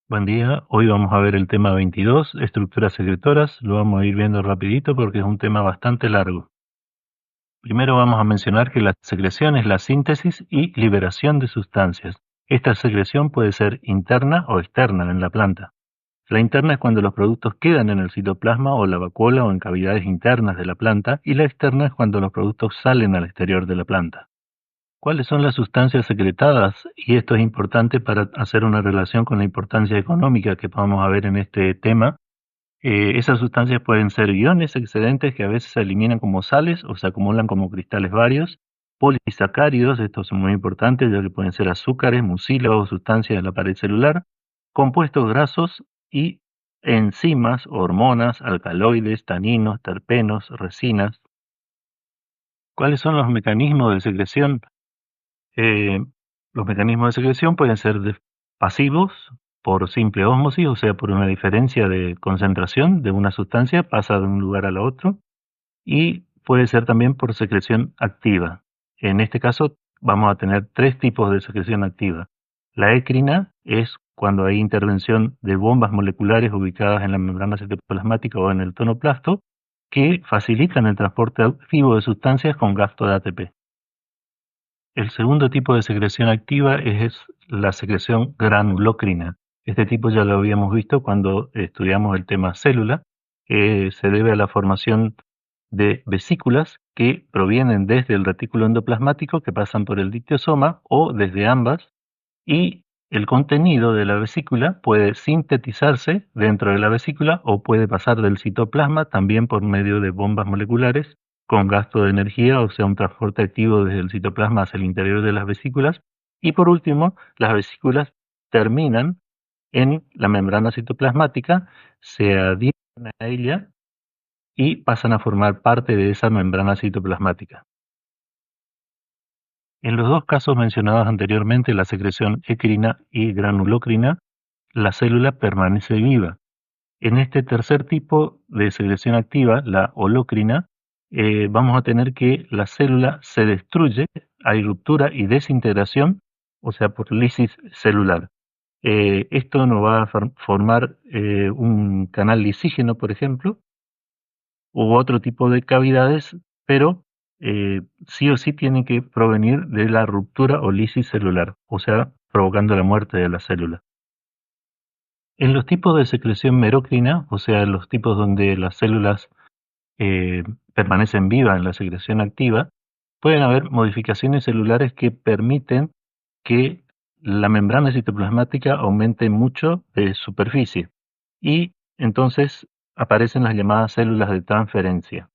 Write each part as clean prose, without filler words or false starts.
Buen día, hoy vamos a ver el tema 22, estructuras secretoras. Lo vamos a ir viendo rapidito porque es un tema bastante largo. Primero vamos a mencionar que la secreción es la síntesis y liberación de sustancias. Esta secreción puede ser interna o externa en la planta. La interna es cuando los productos quedan en el citoplasma o la vacuola o en cavidades internas de la planta, y la externa es cuando los productos salen al exterior de la planta. ¿Cuáles son las sustancias secretadas? Y esto es importante para hacer una relación con la importancia económica que vamos a ver en este tema. Esas sustancias pueden ser iones excedentes que a veces se eliminan como sales o se acumulan como cristales varios, polisacáridos, estos son muy importantes ya que pueden ser azúcares, mucílagos, sustancias de la pared celular, compuestos grasos y enzimas, hormonas, alcaloides, taninos, terpenos, resinas. ¿Cuáles son los mecanismos de secreción? Eh, los mecanismos de secreción pueden ser pasivos por simple ósmosis, o sea, por una diferencia de concentración de una sustancia, pasa de un lugar al otro, y puede ser también por secreción activa. En este caso vamos a tener tres tipos de secreción activa. La écrina es cuando hay intervención de bombas moleculares ubicadas en la membrana citoplasmática o en el tonoplasto, que facilitan el transporte activo de sustancias con gasto de ATP. El segundo tipo de secreción activa es la secreción granulocrina. Este tipo ya lo habíamos visto cuando estudiamos el tema célula. Se debe a la formación de vesículas que provienen desde el retículo endoplasmático, que pasan por el dictiosoma, o desde ambas, y el contenido de la vesícula puede sintetizarse dentro de la vesícula o puede pasar del citoplasma también por medio de bombas moleculares con gasto de energía, o sea, un transporte activo desde el citoplasma hacia el interior de las vesículas. Y por último, las vesículas terminan en la membrana citoplasmática, se adhieren a ella y pasan a formar parte de esa membrana citoplasmática. En los dos casos mencionados anteriormente, la secreción écrina y granulocrina, la célula permanece viva. En este tercer tipo de secreción activa, la holocrina, vamos a tener que la célula se destruye, hay ruptura y desintegración, o sea, por lisis celular. Esto nos va a formar un canal lisígeno, por ejemplo, u otro tipo de cavidades, pero sí o sí tiene que provenir de la ruptura o lisis celular, o sea, provocando la muerte de la célula. En los tipos de secreción merocrina, o sea, los tipos donde las células eh, permanecen vivas en la secreción activa, pueden haber modificaciones celulares que permiten que la membrana citoplasmática aumente mucho de superficie y entonces aparecen las llamadas células de transferencia.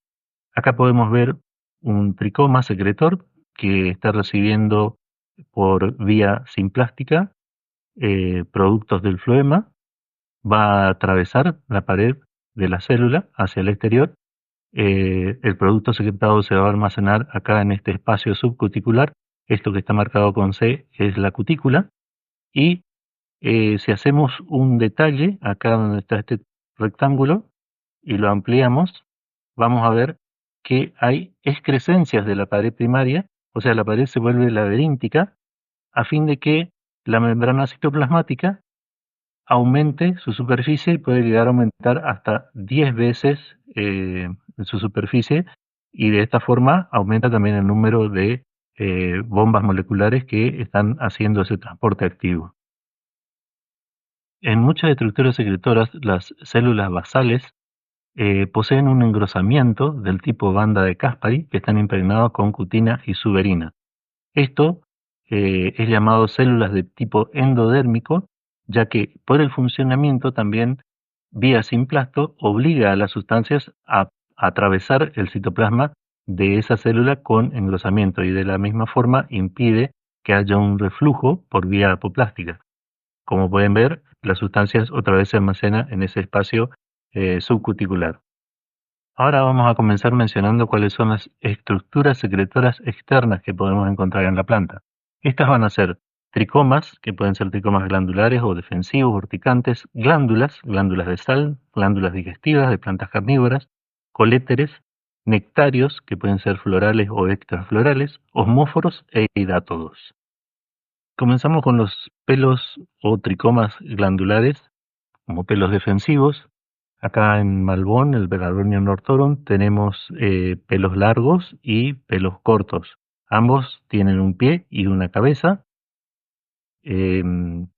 Acá podemos ver un tricoma secretor que está recibiendo por vía simplástica productos del floema, va a atravesar la pared de la célula hacia el exterior. El producto secretado se va a almacenar acá en este espacio subcuticular. Esto que está marcado con C es la cutícula. Y si hacemos un detalle acá donde está este rectángulo y lo ampliamos, vamos a ver que hay excrescencias de la pared primaria, o sea, la pared se vuelve laberíntica a fin de que la membrana citoplasmática aumente su superficie y puede llegar a aumentar hasta 10 veces su superficie, y de esta forma aumenta también el número de bombas moleculares que están haciendo ese transporte activo. En muchas estructuras secretoras, las células basales poseen un engrosamiento del tipo banda de Caspary que están impregnados con cutina y suberina. Esto es llamado células de tipo endodérmico, ya que por el funcionamiento también vía simplasto obliga a las sustancias a atravesar el citoplasma de esa célula con engrosamiento, y de la misma forma impide que haya un reflujo por vía apoplástica. Como pueden ver, las sustancias otra vez se almacenan en ese espacio subcuticular. Ahora vamos a comenzar mencionando cuáles son las estructuras secretoras externas que podemos encontrar en la planta. Estas van a ser tricomas, que pueden ser tricomas glandulares o defensivos, urticantes, glándulas de sal, glándulas digestivas de plantas carnívoras, coléteres, nectarios, que pueden ser florales o extraflorales, osmóforos e hidátodos. Comenzamos con los pelos o tricomas glandulares, como pelos defensivos. Acá en Malbón, el Velaronium nortorum, tenemos pelos largos y pelos cortos. Ambos tienen un pie y una cabeza. Em,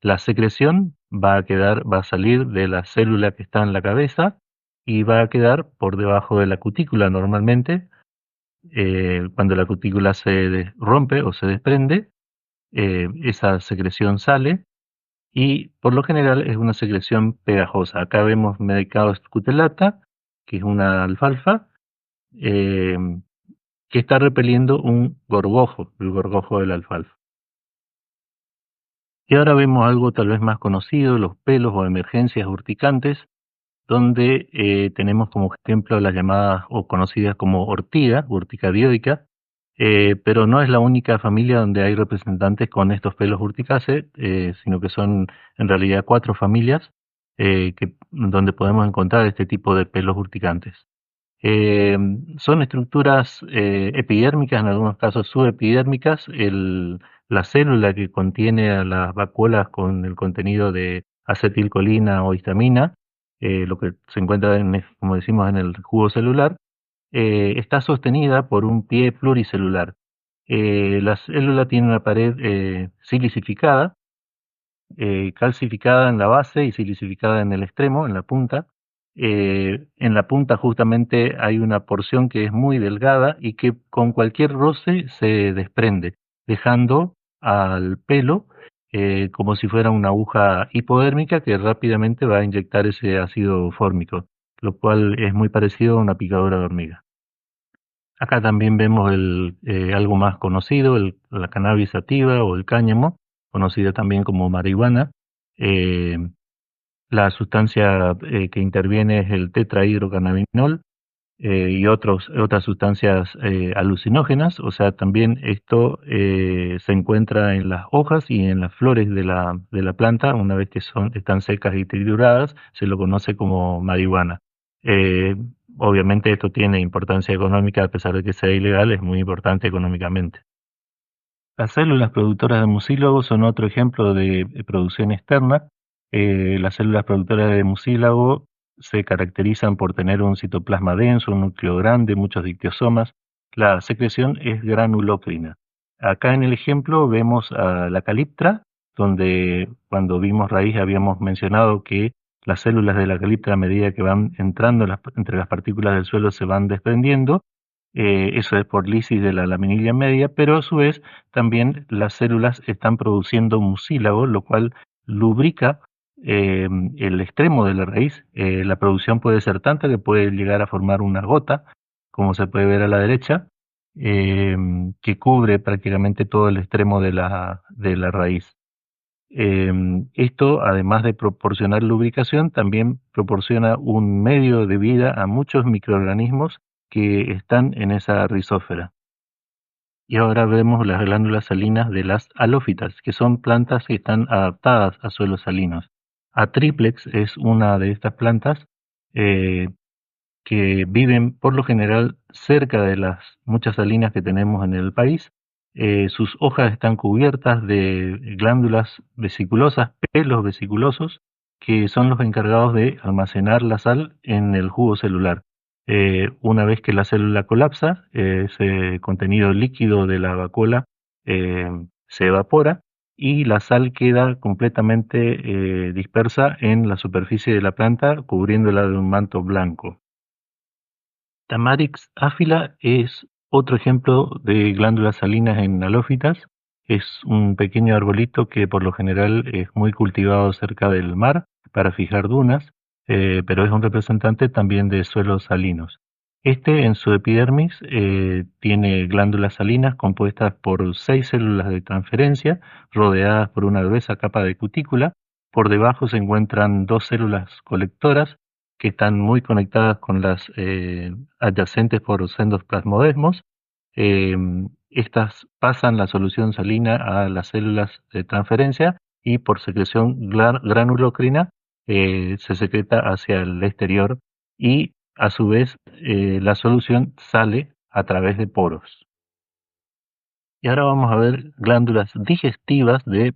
la secreción va a salir de la célula que está en la cabeza y va a quedar por debajo de la cutícula normalmente. Cuando la cutícula rompe o se desprende, esa secreción sale y por lo general es una secreción pegajosa. Acá vemos medicado scutelata, que es una alfalfa, eh, que está repeliendo un gorgojo, el gorgojo de la alfalfa. Y ahora vemos algo tal vez más conocido, los pelos o emergencias urticantes, donde tenemos como ejemplo las llamadas o conocidas como ortiga, urtica dioica, pero no es la única familia donde hay representantes con estos pelos urticaceae, sino que son en realidad 4 familias donde podemos encontrar este tipo de pelos urticantes. Eh, Son estructuras epidérmicas, en algunos casos subepidérmicas. La célula que contiene a las vacuolas con el contenido de acetilcolina o histamina, lo que se encuentra, como decimos, en el jugo celular, está sostenida por un pie pluricelular. La célula tiene una pared silicificada, calcificada en la base y silicificada en el extremo, en la punta. En la punta justamente hay una porción que es muy delgada y que con cualquier roce se desprende, dejando al pelo como si fuera una aguja hipodérmica que rápidamente va a inyectar ese ácido fórmico, lo cual es muy parecido a una picadura de hormiga. Acá también vemos algo más conocido, la cannabis sativa o el cáñamo, conocida también como marihuana. Eh, la sustancia que interviene es el tetrahidrocannabinol y otras sustancias alucinógenas. O sea, también esto se encuentra en las hojas y en las flores de la planta. Una vez que están secas y trituradas, se lo conoce como marihuana. Eh, Obviamente esto tiene importancia económica, a pesar de que sea ilegal, es muy importante económicamente. Las células productoras de mucílago son otro ejemplo de producción externa. Las células productoras de mucílago se caracterizan por tener un citoplasma denso, un núcleo grande, muchos dictiosomas. La secreción es granulócrina. Acá en el ejemplo vemos a la caliptra, donde cuando vimos raíz habíamos mencionado que las células de la caliptra, a medida que van entrando entre las partículas del suelo, se van desprendiendo. Eso es por lisis de la laminilla media, pero a su vez también las células están produciendo mucílago, lo cual lubrica el extremo de la raíz. La producción puede ser tanta que puede llegar a formar una gota, como se puede ver a la derecha, eh, que cubre prácticamente todo el extremo de la raíz. Esto, además de proporcionar lubricación, también proporciona un medio de vida a muchos microorganismos que están en esa rizósfera. Y ahora vemos las glándulas salinas de las halófitas, que son plantas que están adaptadas a suelos salinos. Atriplex es una de estas plantas eh, que viven por lo general cerca de las muchas salinas que tenemos en el país. Sus hojas están cubiertas de glándulas vesiculosas, pelos vesiculosos, que son los encargados de almacenar la sal en el jugo celular. Una vez que la célula colapsa, ese contenido líquido de la vacuola se evapora y la sal queda completamente dispersa en la superficie de la planta, cubriéndola de un manto blanco. Tamarix áfila es otro ejemplo de glándulas salinas en halófitas. Es un pequeño arbolito que por lo general es muy cultivado cerca del mar para fijar dunas, pero es un representante también de suelos salinos. Este en su epidermis tiene glándulas salinas compuestas por 6 células de transferencia rodeadas por una gruesa capa de cutícula. Por debajo se encuentran 2 células colectoras que están muy conectadas con las adyacentes por sendos plasmodesmos. Eh, Estas pasan la solución salina a las células de transferencia y por secreción granulocrina se secreta hacia el exterior y a su vez la solución sale a través de poros. Y ahora vamos a ver glándulas digestivas de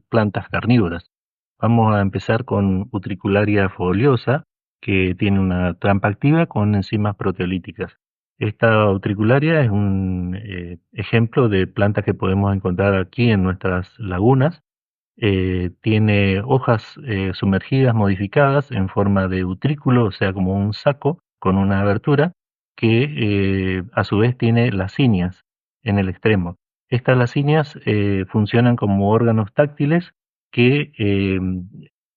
plantas carnívoras. Vamos a empezar con Utricularia foliosa, que tiene una trampa activa con enzimas proteolíticas. Esta utricularia es un ejemplo de planta que podemos encontrar aquí en nuestras lagunas. Tiene hojas sumergidas modificadas en forma de utrículo, o sea, como un saco con una abertura, que a su vez tiene lacinias en el extremo. Estas lacinias funcionan como órganos táctiles que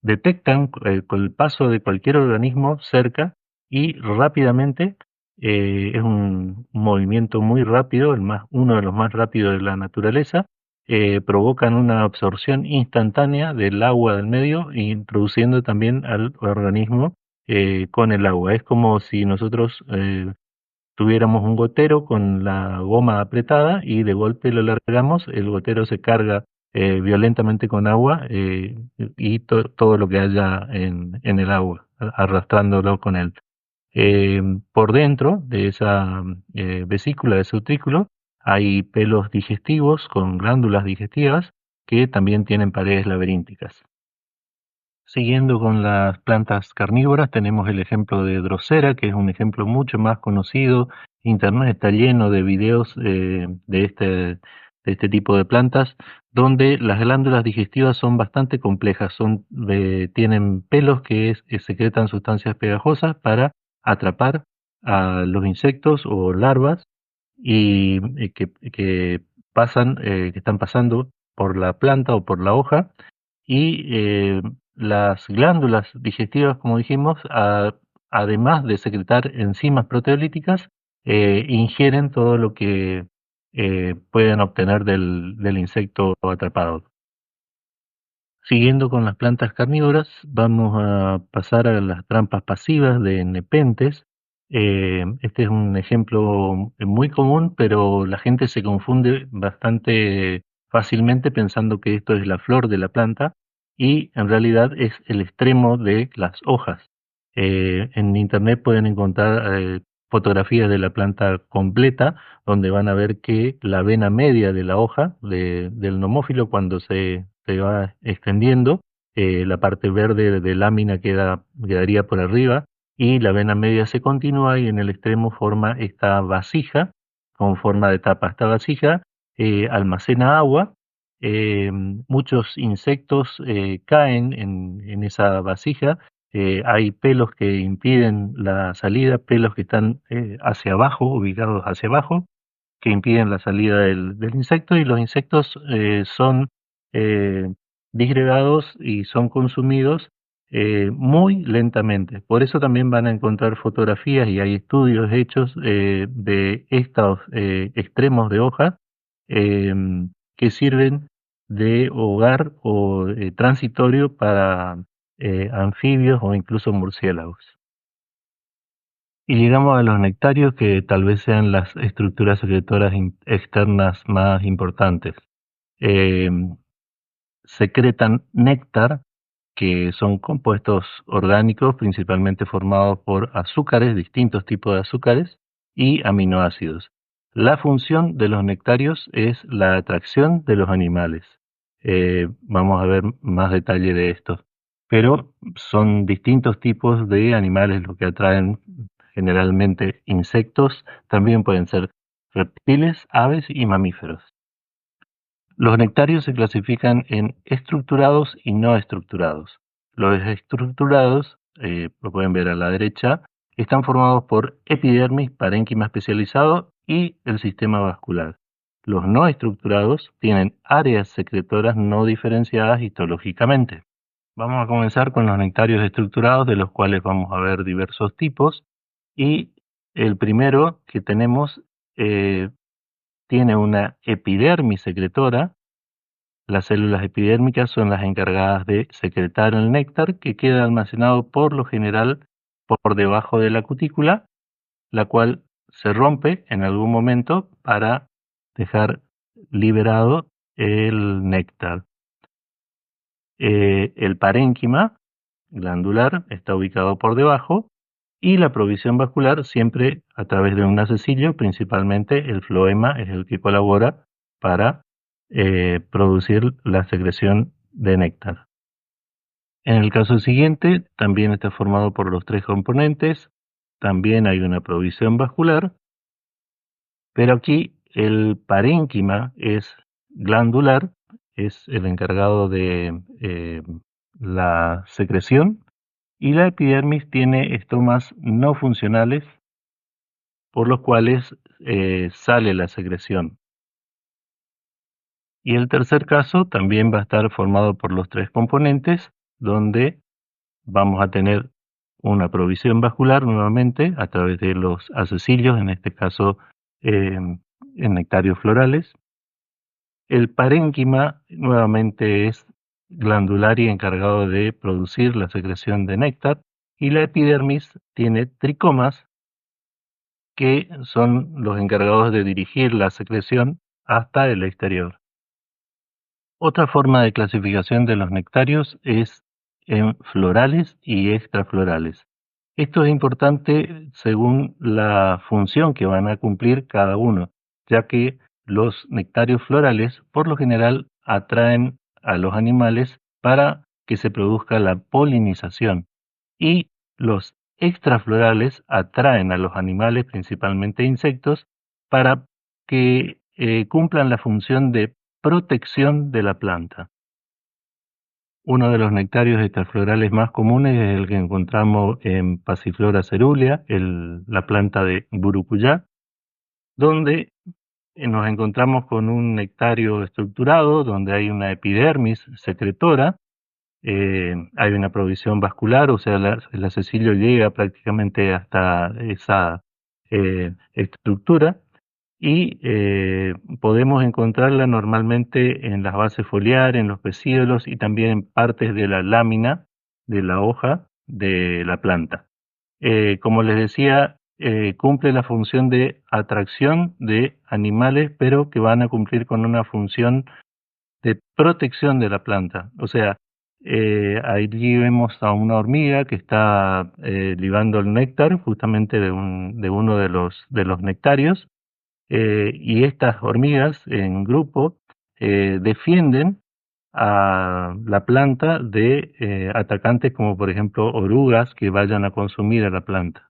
detectan con el paso de cualquier organismo cerca y rápidamente, es un movimiento muy rápido, uno de los más rápidos de la naturaleza, provocan una absorción instantánea del agua del medio, introduciendo también al organismo con el agua. Es como si nosotros tuviéramos un gotero con la goma apretada y de golpe lo largamos, el gotero se carga violentamente con agua y todo lo que haya en el agua, arrastrándolo con él. Por dentro de esa vesícula, de ese utrículo, hay pelos digestivos con glándulas digestivas que también tienen paredes laberínticas. Siguiendo con las plantas carnívoras, tenemos el ejemplo de Drosera, que es un ejemplo mucho más conocido. Internet está lleno de videos de este tipo de plantas, donde las glándulas digestivas son bastante complejas. Tienen pelos que secretan sustancias pegajosas para atrapar a los insectos o larvas y que están pasando por la planta o por la hoja y las glándulas digestivas, como dijimos, además de secretar enzimas proteolíticas, ingieren todo lo que pueden obtener del insecto atrapado. Siguiendo con las plantas carnívoras, vamos a pasar a las trampas pasivas de nepentes. Este es un ejemplo muy común, pero la gente se confunde bastante fácilmente pensando que esto es la flor de la planta y en realidad es el extremo de las hojas. En internet pueden encontrar fotografías de la planta completa, donde van a ver que la vena media de la hoja del nomófilo, cuando se va extendiendo, la parte verde de lámina quedaría por arriba y la vena media se continúa y en el extremo forma esta vasija con forma de tapa. Esta vasija almacena agua. Muchos insectos caen en esa vasija. Hay pelos que impiden la salida, pelos que están hacia abajo, ubicados hacia abajo, que impiden la salida del insecto, y los insectos son eh, disgregados y son consumidos muy lentamente. Por eso también van a encontrar fotografías y hay estudios hechos de estos extremos de hoja eh, que sirven de hogar o transitorio para anfibios o incluso murciélagos. Y llegamos a los nectarios, que tal vez sean las estructuras secretoras externas más importantes. Eh, Secretan néctar, que son compuestos orgánicos principalmente formados por azúcares, distintos tipos de azúcares, y aminoácidos. La función de los nectarios es la atracción de los animales. Vamos a ver más detalle de esto. Pero son distintos tipos de animales los que atraen generalmente insectos, también pueden ser reptiles, aves y mamíferos. Los nectarios se clasifican en estructurados y no estructurados. Los estructurados, lo pueden ver a la derecha, están formados por epidermis, parénquima especializado y el sistema vascular. Los no estructurados tienen áreas secretoras no diferenciadas histológicamente. Vamos a comenzar con los nectarios estructurados, de los cuales vamos a ver diversos tipos. Y el primero que tenemos eh, tiene una epidermis secretora. Las células epidérmicas son las encargadas de secretar el néctar, que queda almacenado por lo general por debajo de la cutícula, la cual se rompe en algún momento para dejar liberado el néctar. El parénquima glandular está ubicado por debajo y la provisión vascular siempre a través de un acecilio, principalmente el floema es el que colabora para producir la secreción de néctar. En el caso siguiente, también está formado por los tres componentes, también hay una provisión vascular, pero aquí el parénquima es glandular, es el encargado de la secreción, y la epidermis tiene estomas no funcionales por los cuales sale la secreción. Y el tercer caso también va a estar formado por los tres componentes, donde vamos a tener una provisión vascular nuevamente a través de los acecilios, en este caso en nectarios florales. El parénquima nuevamente es glandular y encargado de producir la secreción de néctar, y la epidermis tiene tricomas que son los encargados de dirigir la secreción hasta el exterior. Otra forma de clasificación de los nectarios es en florales y extraflorales. Esto es importante según la función que van a cumplir cada uno, ya que los nectarios florales por lo general atraen a los animales para que se produzca la polinización, y los extraflorales atraen a los animales, principalmente insectos, para que cumplan la función de protección de la planta. Uno de los nectarios extraflorales más comunes es el que encontramos en Passiflora cerulea, la planta de Burucuyá, donde nos encontramos con un nectario estructurado, donde hay una epidermis secretora, hay una provisión vascular, o sea, el acecilio llega prácticamente hasta esa estructura, y podemos encontrarla normalmente en las bases foliares, en los pecíolos y también en partes de la lámina de la hoja de la planta. Como les decía, cumple la función de atracción de animales, pero que van a cumplir con una función de protección de la planta. O sea, allí vemos a una hormiga que está libando el néctar justamente de uno de los nectarios, y estas hormigas en grupo defienden a la planta de atacantes como por ejemplo orugas que vayan a consumir a la planta.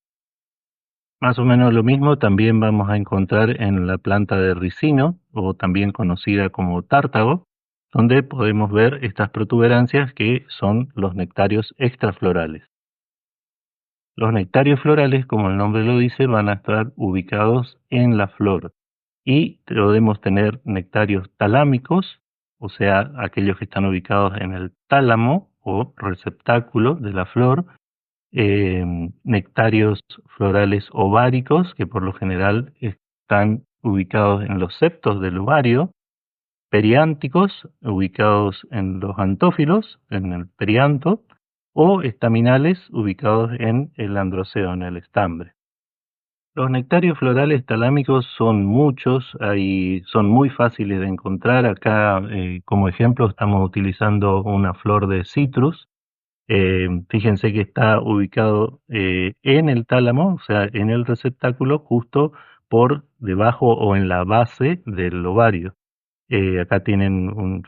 Más o menos lo mismo también vamos a encontrar en la planta de ricino, o también conocida como tártago, donde podemos ver estas protuberancias que son los nectarios extraflorales. Los nectarios florales, como el nombre lo dice, van a estar ubicados en la flor, y podemos tener nectarios talámicos, o sea, aquellos que están ubicados en el tálamo o receptáculo de la flor, nectarios florales ováricos, que por lo general están ubicados en los septos del ovario, periánticos, ubicados en los antófilos, en el perianto, o estaminales, ubicados en el androceo, en el estambre. Los nectarios florales talámicos son muchos, son muy fáciles de encontrar. Acá, como ejemplo, estamos utilizando una flor de citrus. Fíjense que está ubicado en el tálamo, o sea, en el receptáculo, justo por debajo o en la base del ovario. Acá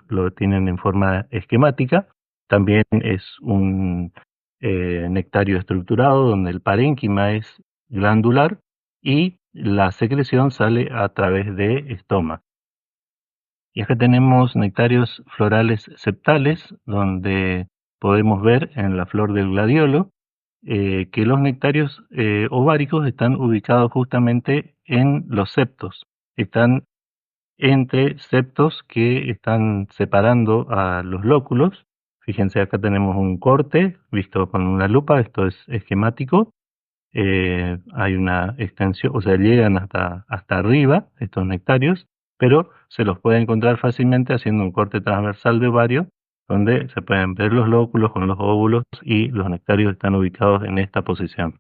lo tienen en forma esquemática. También es un nectario estructurado donde el parénquima es glandular y la secreción sale a través de estoma. Y acá tenemos nectarios florales septales, donde podemos ver en la flor del gladiolo que los nectarios ováricos están ubicados justamente en los septos. Están entre septos que están separando a los lóculos. Fíjense, acá tenemos un corte visto con una lupa, esto es esquemático. Hay una extensión, o sea, llegan hasta arriba estos nectarios, pero se los puede encontrar fácilmente haciendo un corte transversal de ovario, donde se pueden ver los lóculos con los óvulos y los nectarios están ubicados en esta posición.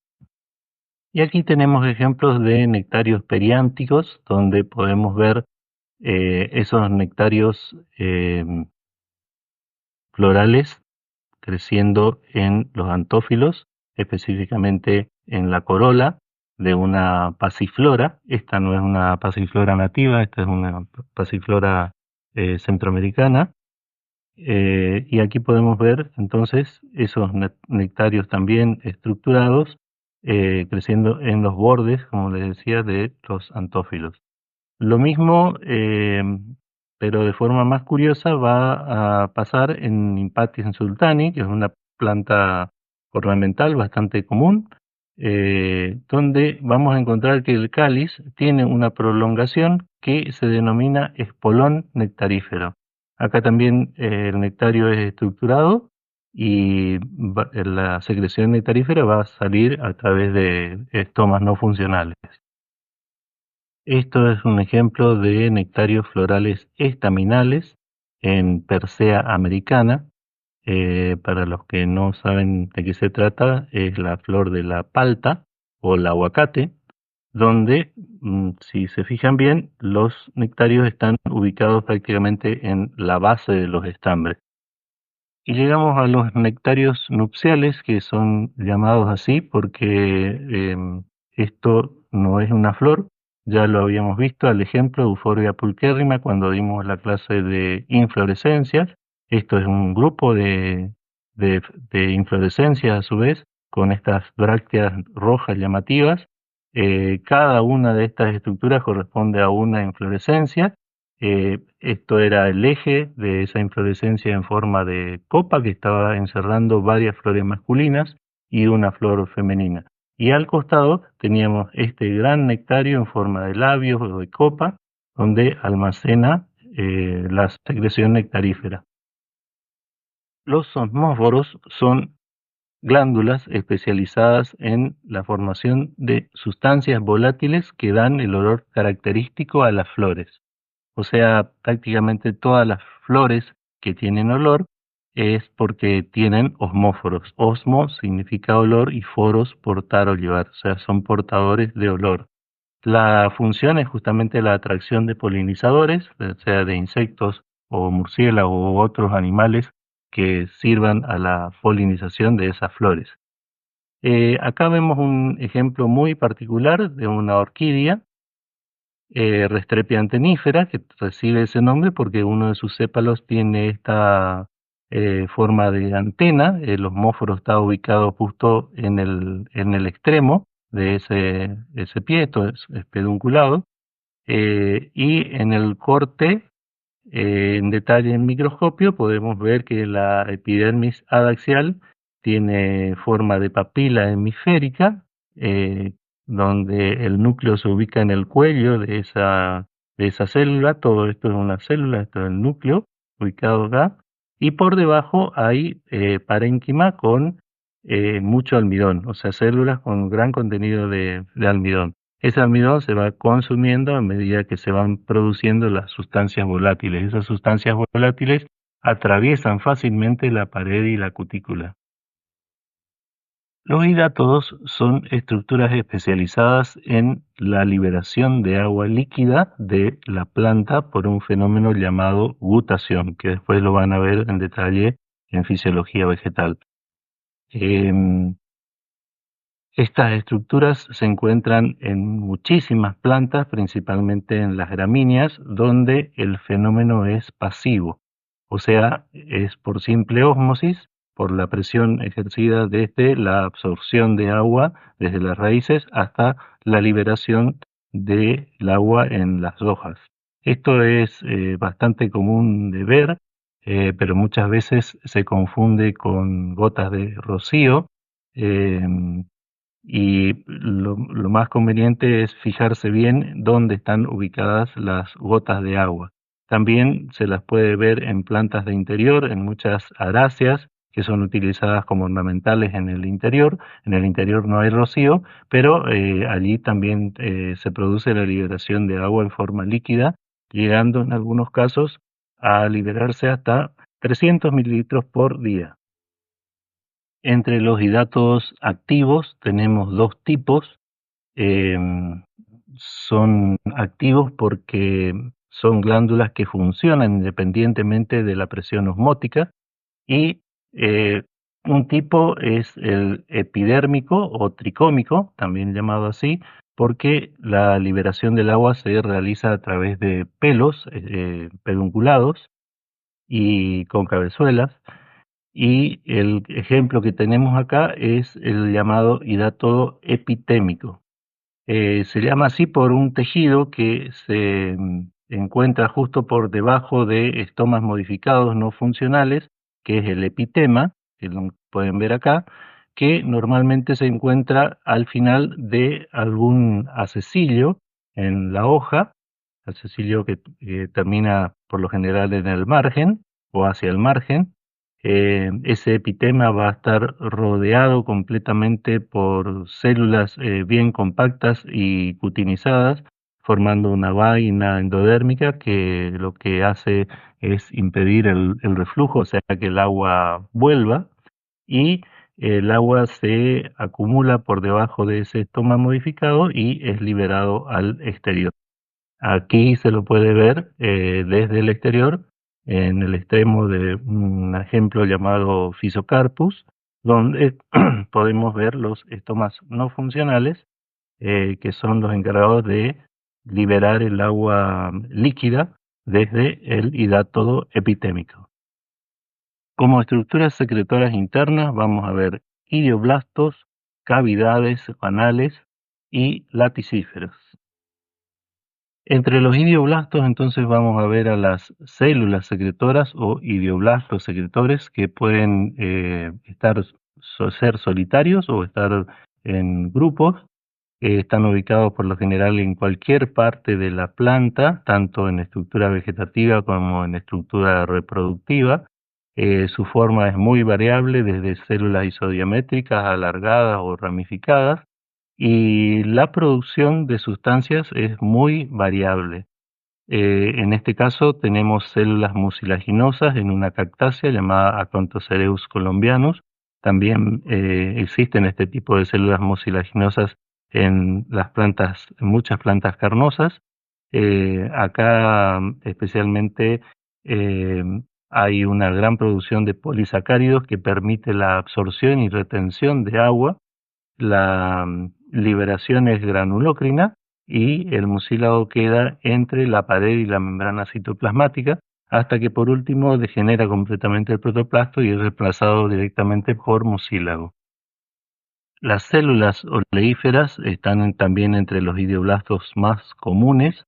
Y aquí tenemos ejemplos de nectarios periánticos, donde podemos ver esos nectarios florales creciendo en los antófilos, específicamente en la corola de una pasiflora. Esta no es una pasiflora nativa, esta es una pasiflora centroamericana. Y aquí podemos ver entonces esos nectarios también estructurados creciendo en los bordes, como les decía, de los antófilos. Lo mismo, pero de forma más curiosa, va a pasar en Impatiens insultani, que es una planta ornamental bastante común, donde vamos a encontrar que el cáliz tiene una prolongación que se denomina espolón nectarífero. Acá también el nectario es estructurado y la secreción nectarífera va a salir a través de estomas no funcionales. Esto es un ejemplo de nectarios florales estaminales en Persea americana. Para los que no saben de qué se trata, es la flor de la palta o el aguacate, donde, si se fijan bien, los nectarios están ubicados prácticamente en la base de los estambres. Y llegamos a los nectarios nupciales, que son llamados así porque esto no es una flor, ya lo habíamos visto al ejemplo de Euphorbia pulcherrima cuando dimos la clase de inflorescencias. Esto es un grupo de inflorescencias a su vez, con estas brácteas rojas llamativas. Cada una de estas estructuras corresponde a una inflorescencia. Esto era el eje de esa inflorescencia en forma de copa que estaba encerrando varias flores masculinas y una flor femenina. Y al costado teníamos este gran nectario en forma de labios o de copa, donde almacena la secreción nectarífera. Los osmóforos son glándulas especializadas en la formación de sustancias volátiles que dan el olor característico a las flores. O sea, prácticamente todas las flores que tienen olor es porque tienen osmóforos. Osmo significa olor y foros portar o llevar, o sea, son portadores de olor. La función es justamente la atracción de polinizadores, sea de insectos o murciélagos u otros animales que sirvan a la polinización de esas flores. Acá vemos un ejemplo muy particular de una orquídea Restrepia antenífera, que recibe ese nombre porque uno de sus sépalos tiene esta forma de antena. El osmóforo está ubicado justo en el extremo de ese pie, esto es pedunculado, y en el corte, en detalle en microscopio, podemos ver que la epidermis adaxial tiene forma de papila hemisférica, eh, donde el núcleo se ubica en el cuello de esa célula. Todo esto es una célula, esto es el núcleo ubicado acá. Y por debajo hay parénquima con mucho almidón, o sea, células con gran contenido de almidón. Ese almidón se va consumiendo a medida que se van produciendo las sustancias volátiles. Esas sustancias volátiles atraviesan fácilmente la pared y la cutícula. Los hidátodos son estructuras especializadas en la liberación de agua líquida de la planta por un fenómeno llamado gutación, que después lo van a ver en detalle en fisiología vegetal. Estas estructuras se encuentran en muchísimas plantas, principalmente en las gramíneas, donde el fenómeno es pasivo, o sea, es por simple ósmosis, por la presión ejercida desde la absorción de agua desde las raíces hasta la liberación del agua en las hojas. Esto es bastante común de ver, pero muchas veces se confunde con gotas de rocío. Y lo más conveniente es fijarse bien dónde están ubicadas las gotas de agua. También se las puede ver en plantas de interior, en muchas aráceas que son utilizadas como ornamentales en el interior. En el interior no hay rocío, pero allí también se produce la liberación de agua en forma líquida, llegando en algunos casos a liberarse hasta 300 mililitros por día. Entre los hidatos activos tenemos dos tipos. Son activos porque son glándulas que funcionan independientemente de la presión osmótica y Un tipo es el epidérmico o tricómico, también llamado así, porque la liberación del agua se realiza a través de pelos pedunculados y con cabezuelas. Y el ejemplo que tenemos acá es el llamado hidatodo epitémico. Se llama así por un tejido que se encuentra justo por debajo de estomas modificados no funcionales, que es el epitema, que lo pueden ver acá, que normalmente se encuentra al final de algún acecillo en la hoja, acecillo que termina por lo general en el margen o hacia el margen. Ese epitema va a estar rodeado completamente por células bien compactas y cutinizadas, formando una vaina endodérmica que lo que hace es impedir el reflujo, o sea que el agua vuelva y el agua se acumula por debajo de ese estoma modificado y es liberado al exterior. Aquí se lo puede ver desde el exterior, en el extremo de un ejemplo llamado Physocarpus, donde podemos ver los estomas no funcionales, que son los encargados de liberar el agua líquida desde el hidátodo epitémico. Como estructuras secretoras internas vamos a ver idioblastos, cavidades anales y laticíferos. Entre los idioblastos, entonces vamos a ver a las células secretoras o idioblastos secretores que pueden ser solitarios o estar en grupos. Están ubicados por lo general en cualquier parte de la planta, tanto en estructura vegetativa como en estructura reproductiva. Su forma es muy variable, desde células isodiamétricas, alargadas o ramificadas, y la producción de sustancias es muy variable. En este caso tenemos células mucilaginosas en una cactácea llamada Acanthocereus colombianus. También existen este tipo de células mucilaginosas en las plantas, en muchas plantas carnosas. Acá especialmente eh, hay una gran producción de polisacáridos que permite la absorción y retención de agua. La liberación es granulócrina y el mucílago queda entre la pared y la membrana citoplasmática hasta que por último degenera completamente el protoplasto y es reemplazado directamente por mucílago. Las células oleíferas están también entre los idioblastos más comunes.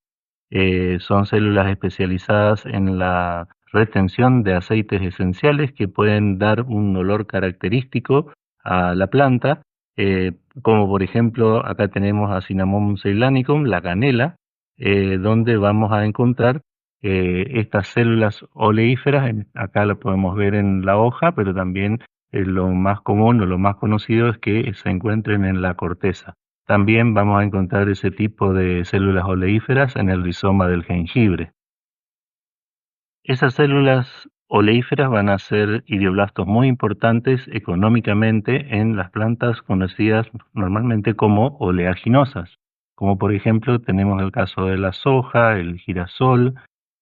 Son células especializadas en la retención de aceites esenciales que pueden dar un olor característico a la planta, como por ejemplo acá tenemos a Cinnamomum ceylanicum, la canela, donde vamos a encontrar estas células oleíferas. Acá lo podemos ver en la hoja, pero también lo más común o lo más conocido es que se encuentren en la corteza. También vamos a encontrar ese tipo de células oleíferas en el rizoma del jengibre. Esas células oleíferas van a ser idioblastos muy importantes económicamente en las plantas conocidas normalmente como oleaginosas, como por ejemplo tenemos el caso de la soja, el girasol,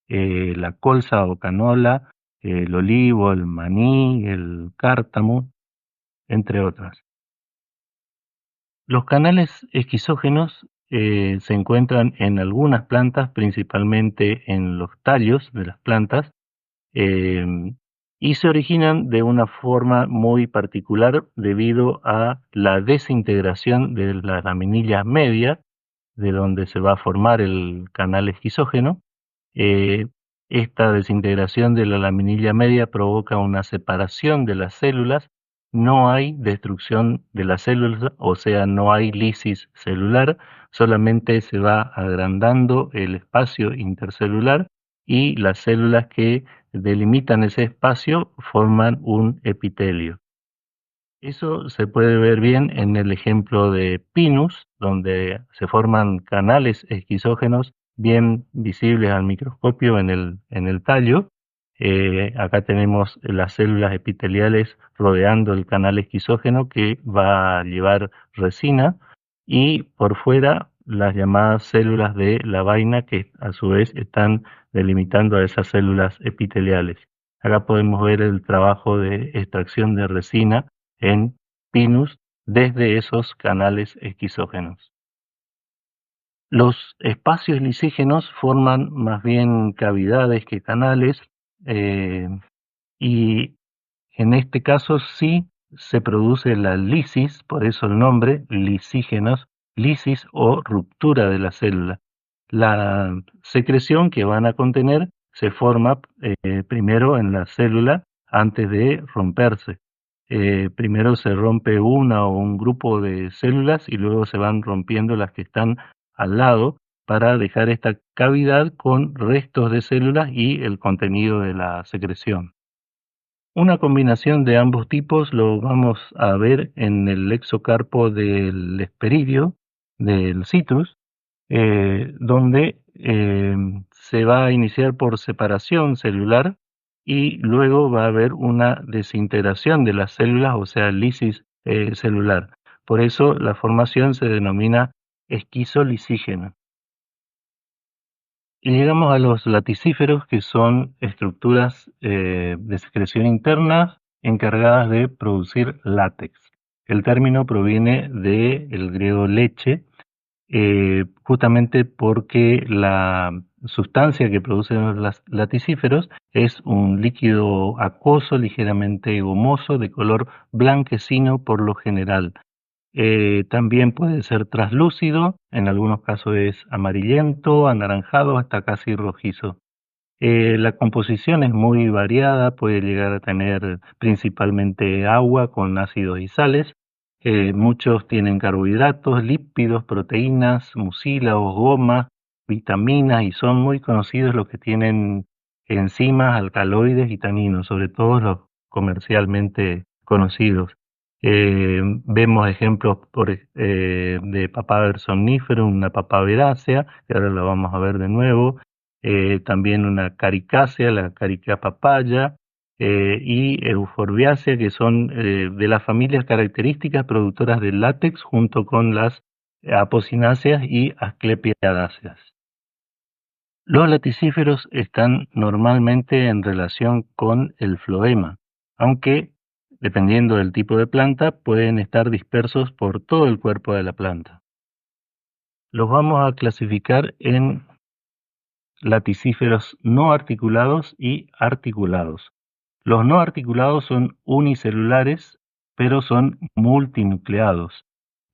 la colza o canola, el olivo, el maní, el cártamo, entre otras. Los canales esquizógenos se encuentran en algunas plantas, principalmente en los tallos de las plantas, em, y se originan de una forma muy particular debido a la desintegración de la laminilla media, de donde se va a formar el canal esquizógeno. Eh, Esta desintegración de la laminilla media provoca una separación de las células, no hay destrucción de las células, o sea, no hay lisis celular, solamente se va agrandando el espacio intercelular y las células que delimitan ese espacio forman un epitelio. Eso se puede ver bien en el ejemplo de Pinus, donde se forman canales esquizógenos bien visibles al microscopio en el tallo. Acá tenemos las células epiteliales rodeando el canal esquizógeno que va a llevar resina y por fuera las llamadas células de la vaina que a su vez están delimitando a esas células epiteliales. Acá podemos ver el trabajo de extracción de resina en Pinus desde esos canales esquizógenos. Los espacios lisígenos forman más bien cavidades que canales, eh, y en este caso sí se produce la lisis, por eso el nombre, lisígenos, lisis o ruptura de la célula. La secreción que van a contener se forma primero en la célula antes de romperse. Primero se rompe una o un grupo de células y luego se van rompiendo las que están al lado para dejar esta cavidad con restos de células y el contenido de la secreción. Una combinación de ambos tipos lo vamos a ver en el exocarpo del Hesperidio, del citrus, donde se va a iniciar por separación celular y luego va a haber una desintegración de las células, o sea, lisis celular. Por eso la formación se denomina esquizolisígena. Y llegamos a los laticíferos, que son estructuras de secreción interna encargadas de producir látex. El término proviene del griego leche, justamente porque la sustancia que producen los laticíferos es un líquido acuoso, ligeramente gomoso, de color blanquecino por lo general. También puede ser traslúcido, en algunos casos es amarillento, anaranjado, hasta casi rojizo. La composición es muy variada, puede llegar a tener principalmente agua con ácidos y sales. Muchos tienen carbohidratos, lípidos, proteínas, mucílagos, gomas, vitaminas, y son muy conocidos los que tienen enzimas, alcaloides y taninos, sobre todo los comercialmente conocidos. Vemos ejemplos de papaver somnífero, una papaverácea, que ahora la vamos a ver de nuevo, también una caricácea, la carica papaya, y euforbiácea, que son de las familias características productoras de látex, junto con las apocináceas y asclepiadáceas. Los laticíferos están normalmente en relación con el floema, aunque, dependiendo del tipo de planta, pueden estar dispersos por todo el cuerpo de la planta. Los vamos a clasificar en laticíferos no articulados y articulados. Los no articulados son unicelulares, pero son multinucleados.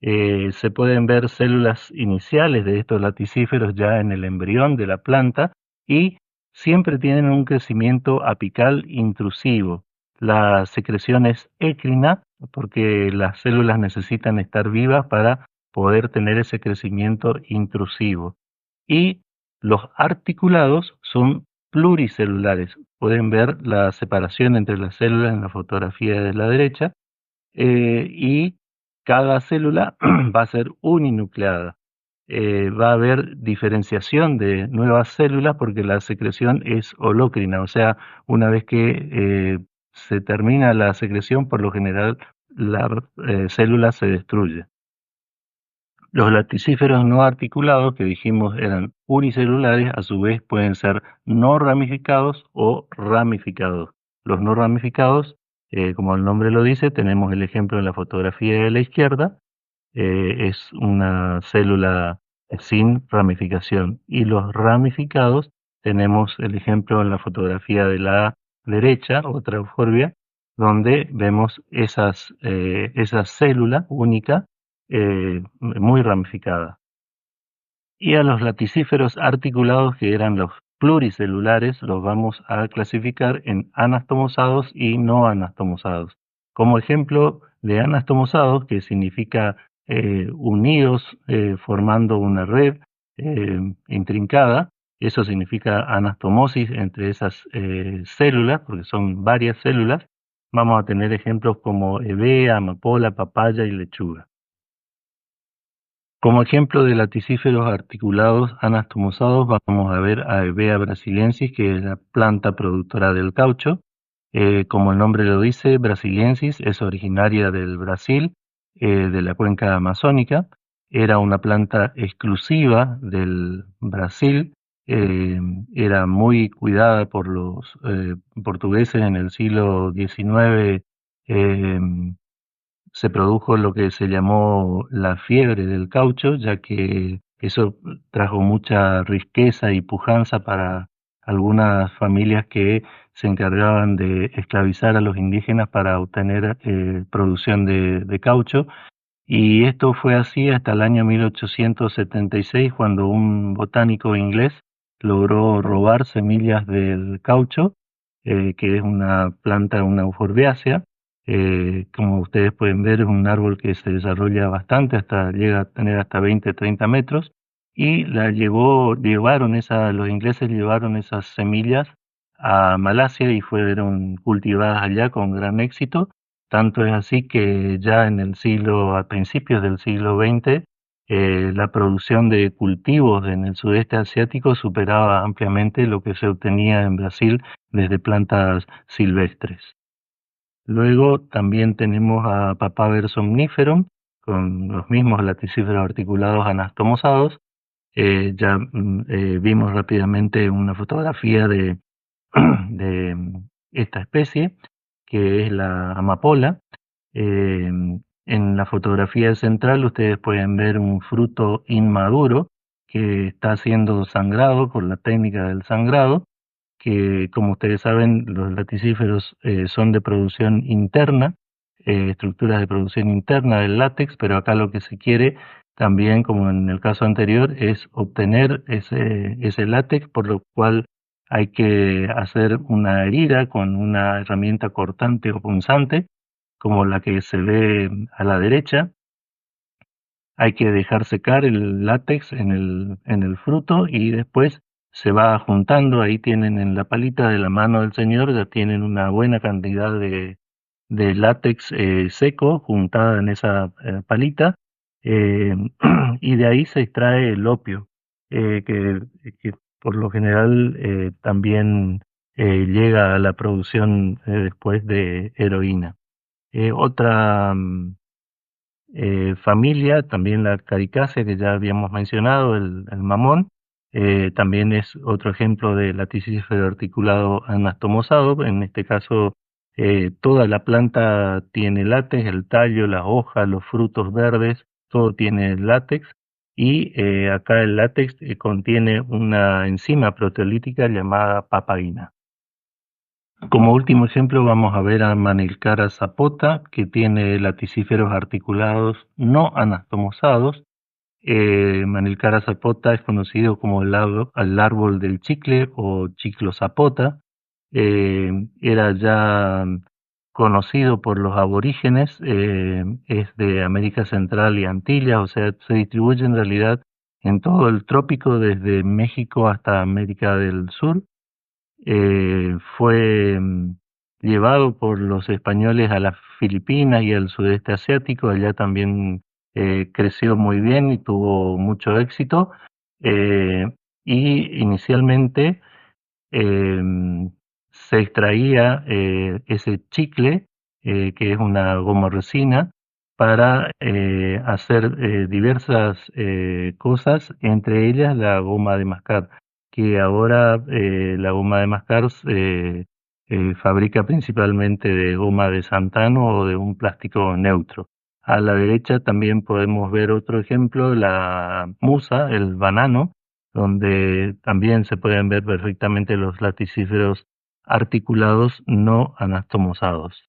Se pueden ver células iniciales de estos laticíferos ya en el embrión de la planta y siempre tienen un crecimiento apical intrusivo. La secreción es écrina porque las células necesitan estar vivas para poder tener ese crecimiento intrusivo. Y los articulados son pluricelulares. Pueden ver la separación entre las células en la fotografía de la derecha, y cada célula va a ser uninucleada. Va a haber diferenciación de nuevas células porque la secreción es holócrina, o sea, una vez que se termina la secreción, por lo general la célula se destruye. Los laticíferos no articulados, que dijimos eran unicelulares, a su vez pueden ser no ramificados o ramificados. Los no ramificados, como el nombre lo dice, tenemos el ejemplo en la fotografía de la izquierda, es una célula sin ramificación. Y los ramificados, tenemos el ejemplo en la fotografía de la derecha, otra euforbia, donde vemos esa célula única muy ramificada. Y a los laticíferos articulados, que eran los pluricelulares, los vamos a clasificar en anastomosados y no anastomosados. Como ejemplo de anastomosados, que significa unidos, formando una red intrincada, eso significa anastomosis entre esas células, porque son varias células. Vamos a tener ejemplos como hevea, amapola, papaya y lechuga. Como ejemplo de laticíferos articulados anastomosados, vamos a ver a Hevea brasiliensis, que es la planta productora del caucho. Como el nombre lo dice, brasiliensis es originaria del Brasil, de la cuenca amazónica. Era una planta exclusiva del Brasil, eh, era muy cuidada por los portugueses en el siglo XIX. eh, Se produjo lo que se llamó la fiebre del caucho, ya que eso trajo mucha riqueza y pujanza para algunas familias que se encargaban de esclavizar a los indígenas para obtener producción de caucho. Y esto fue así hasta el año 1876, cuando un botánico inglés logró robar semillas del caucho, que es una planta, una euforbiácea. Como ustedes pueden ver, es un árbol que se desarrolla bastante, hasta llega a tener hasta 20, 30 metros. Y los ingleses llevaron esas semillas a Malasia y fueron cultivadas allá con gran éxito. Tanto es así que ya a principios del siglo XX, la producción de cultivos en el sudeste asiático superaba ampliamente lo que se obtenía en Brasil desde plantas silvestres. Luego también tenemos a Papaver somniferum, con los mismos laticíferos articulados anastomosados. Vimos rápidamente una fotografía de esta especie, que es la amapola. Eh, en la fotografía central ustedes pueden ver un fruto inmaduro que está siendo sangrado por la técnica del sangrado, que como ustedes saben los laticíferos son de producción interna, estructuras de producción interna del látex, pero acá lo que se quiere también, como en el caso anterior, es obtener ese látex, por lo cual hay que hacer una herida con una herramienta cortante o punzante, como la que se ve a la derecha. Hay que dejar secar el látex en el fruto y después se va juntando. Ahí tienen en la palita de la mano del señor, ya tienen una buena cantidad de látex seco juntada en esa palita, eh, y de ahí se extrae el opio, eh, que, que por lo general también llega a la producción después de heroína. Otra familia, también la Caricacia que ya habíamos mencionado, el mamón, también es otro ejemplo de laticífero articulado anastomosado. En este caso, toda la planta tiene látex, el tallo, las hojas, los frutos verdes, todo tiene látex. Y acá el látex contiene una enzima proteolítica llamada papaína. Como último ejemplo vamos a ver a Manilcara sapota, que tiene laticíferos articulados no anastomosados. Manilcara sapota es conocido como el árbol del chicle o chiclo sapota. Era ya conocido por los aborígenes, es de América Central y Antillas, o sea, se distribuye en realidad en todo el trópico desde México hasta América del Sur. Fue llevado por los españoles a las Filipinas y al sudeste asiático. Allá también creció muy bien y tuvo mucho éxito. eh, y inicialmente em, se extraía ese chicle, que es una goma resina, para hacer diversas cosas, entre ellas la goma de mascar, que ahora la goma de mascar se fabrica principalmente de goma de santano o de un plástico neutro. A la derecha también podemos ver otro ejemplo, la musa, el banano, donde también se pueden ver perfectamente los laticíferos articulados no anastomosados.